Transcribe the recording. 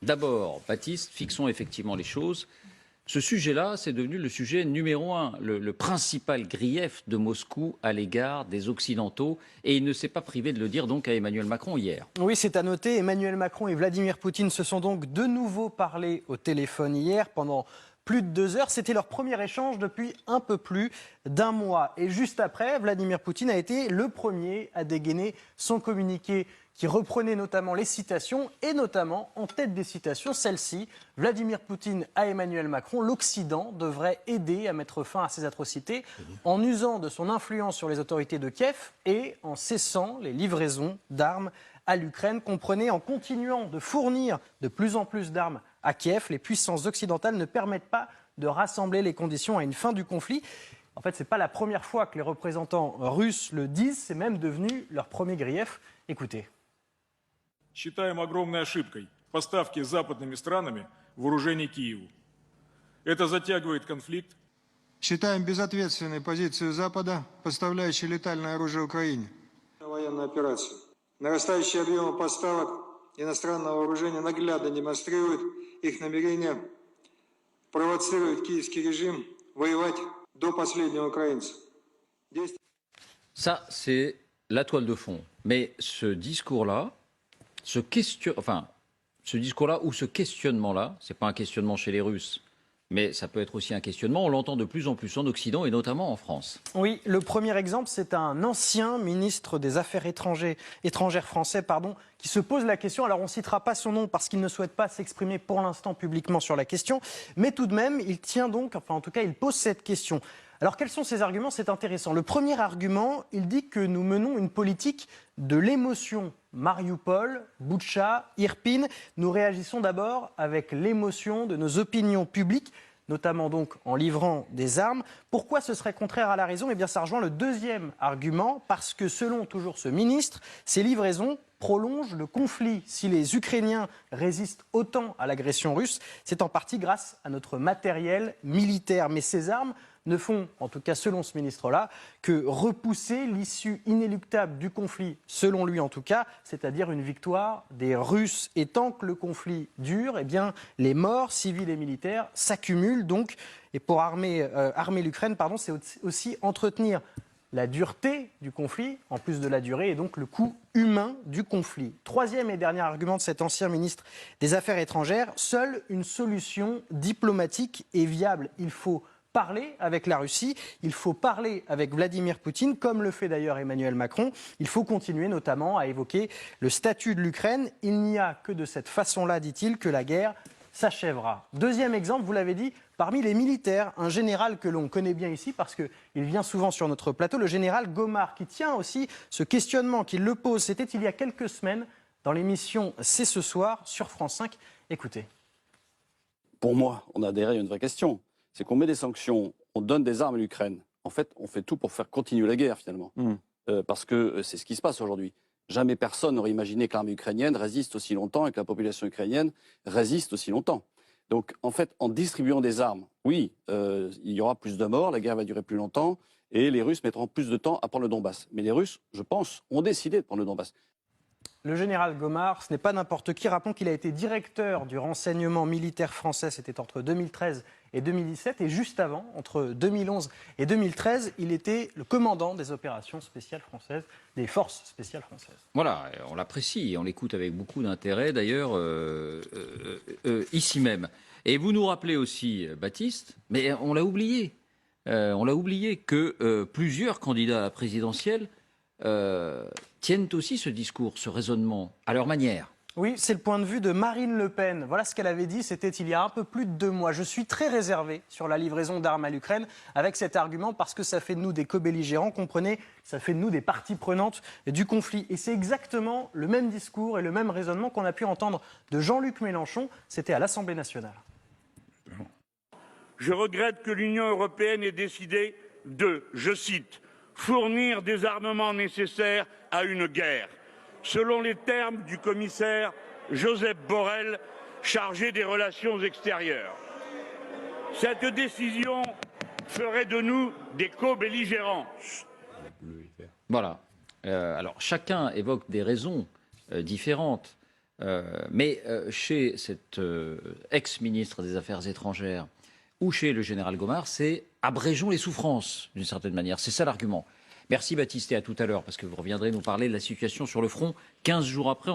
D'abord, Baptiste, fixons effectivement les choses. Ce sujet-là, c'est devenu le sujet numéro un, le principal grief de Moscou à l'égard des Occidentaux. Et il ne s'est pas privé de le dire donc à Emmanuel Macron hier. Oui, c'est à noter. Emmanuel Macron et Vladimir Poutine se sont donc de nouveau parlé au téléphone hier pendant plus de 2 heures. C'était leur premier échange depuis un peu plus d'1 mois. Et juste après, Vladimir Poutine a été le premier à dégainer son communiqué qui reprenait notamment les citations et notamment en tête des citations, celle-ci, Vladimir Poutine à Emmanuel Macron, l'Occident devrait aider à mettre fin à ces atrocités en usant de son influence sur les autorités de Kiev et en cessant les livraisons d'armes à l'Ukraine. Comprenez, en continuant de fournir de plus en plus d'armes à Kiev, les puissances occidentales ne permettent pas de rassembler les conditions à une fin du conflit. En fait, ce n'est pas la première fois que les représentants russes le disent, c'est même devenu leur premier grief. Écoutez. Считаем огромной ошибкой поставки западными странами вооружений Киеву. Это затягивает конфликт. Считаем безответственной позицию Запада, поставляющей летальное оружие Украине. Военную операцию. Нарастающие объемы поставок иностранного вооружения наглядно демонстрируют их намерение провоцировать киевский режим воевать до последнего украинца. Ça, c'est la toile de fond. Mais ce discours-là, ce discours-là ou ce questionnement-là, ce n'est pas un questionnement chez les Russes, mais ça peut être aussi un questionnement, on l'entend de plus en plus en Occident et notamment en France. Oui, le premier exemple, c'est un ancien ministre des Affaires étrangères français, qui se pose la question. Alors on ne citera pas son nom parce qu'il ne souhaite pas s'exprimer pour l'instant publiquement sur la question, mais tout de même, il tient donc, enfin en tout cas, il pose cette question. Alors quels sont ses arguments? C'est intéressant. Le premier argument, il dit que nous menons une politique de l'émotion. Mariupol, Boutcha, Irpin, nous réagissons d'abord avec l'émotion de nos opinions publiques, notamment donc en livrant des armes. Pourquoi ce serait contraire à la raison? Eh bien ça rejoint le deuxième argument, parce que selon toujours ce ministre, ces livraisons prolongent le conflit. Si les Ukrainiens résistent autant à l'agression russe, c'est en partie grâce à notre matériel militaire. Mais ces armes ne font, en tout cas selon ce ministre-là, que repousser l'issue inéluctable du conflit, selon lui en tout cas, c'est-à-dire une victoire des Russes. Et tant que le conflit dure, eh bien, les morts civils et militaires s'accumulent donc. Et pour armer l'Ukraine, c'est aussi entretenir la dureté du conflit, en plus de la durée, et donc le coût humain du conflit. Troisième et dernier argument de cet ancien ministre des Affaires étrangères, seule une solution diplomatique est viable. Il faut parler avec la Russie, il faut parler avec Vladimir Poutine, comme le fait d'ailleurs Emmanuel Macron. Il faut continuer notamment à évoquer le statut de l'Ukraine. Il n'y a que de cette façon-là, dit-il, que la guerre s'achèvera. Deuxième exemple, vous l'avez dit, parmi les militaires, un général que l'on connaît bien ici parce qu'il vient souvent sur notre plateau, le général Gomard, qui tient aussi ce questionnement, qui le pose. C'était il y a quelques semaines dans l'émission C'est ce soir sur France 5. Écoutez. Pour moi, on a derrière une vraie question. C'est qu'on met des sanctions, on donne des armes à l'Ukraine. En fait, on fait tout pour faire continuer la guerre, finalement. Parce que c'est ce qui se passe aujourd'hui. Jamais personne n'aurait imaginé que l'armée ukrainienne résiste aussi longtemps et que la population ukrainienne résiste aussi longtemps. Donc, en fait, en distribuant des armes, oui, il y aura plus de morts, la guerre va durer plus longtemps, et les Russes mettront plus de temps à prendre le Donbass. Mais les Russes, je pense, ont décidé de prendre le Donbass. Le général Gomard, ce n'est pas n'importe qui. Rappelons qu'il a été directeur du renseignement militaire français, c'était entre 2013 et 2017. Et juste avant, entre 2011 et 2013, il était le commandant des opérations spéciales françaises, des forces spéciales françaises. Voilà, on l'apprécie et on l'écoute avec beaucoup d'intérêt d'ailleurs ici même. Et vous nous rappelez aussi, Baptiste, mais on l'a oublié que plusieurs candidats à la présidentielle tiennent aussi ce discours, ce raisonnement, à leur manière. Oui, c'est le point de vue de Marine Le Pen. Voilà ce qu'elle avait dit, c'était il y a un peu plus de 2 mois. Je suis très réservé sur la livraison d'armes à l'Ukraine avec cet argument parce que ça fait de nous des co-belligérants, comprenez, ça fait de nous des parties prenantes du conflit. Et c'est exactement le même discours et le même raisonnement qu'on a pu entendre de Jean-Luc Mélenchon, c'était à l'Assemblée nationale. Je regrette que l'Union européenne ait décidé de, je cite, fournir des armements nécessaires à une guerre, selon les termes du commissaire Josep Borrell, chargé des relations extérieures. Cette décision ferait de nous des co-belligérants. Voilà. Alors chacun évoque des raisons différentes. Mais chez cet ex-ministre des Affaires étrangères ou chez le général Gomard, c'est abrégeons les souffrances, d'une certaine manière. C'est ça l'argument. Merci Baptiste et à tout à l'heure, parce que vous reviendrez nous parler de la situation sur le front 15 jours après.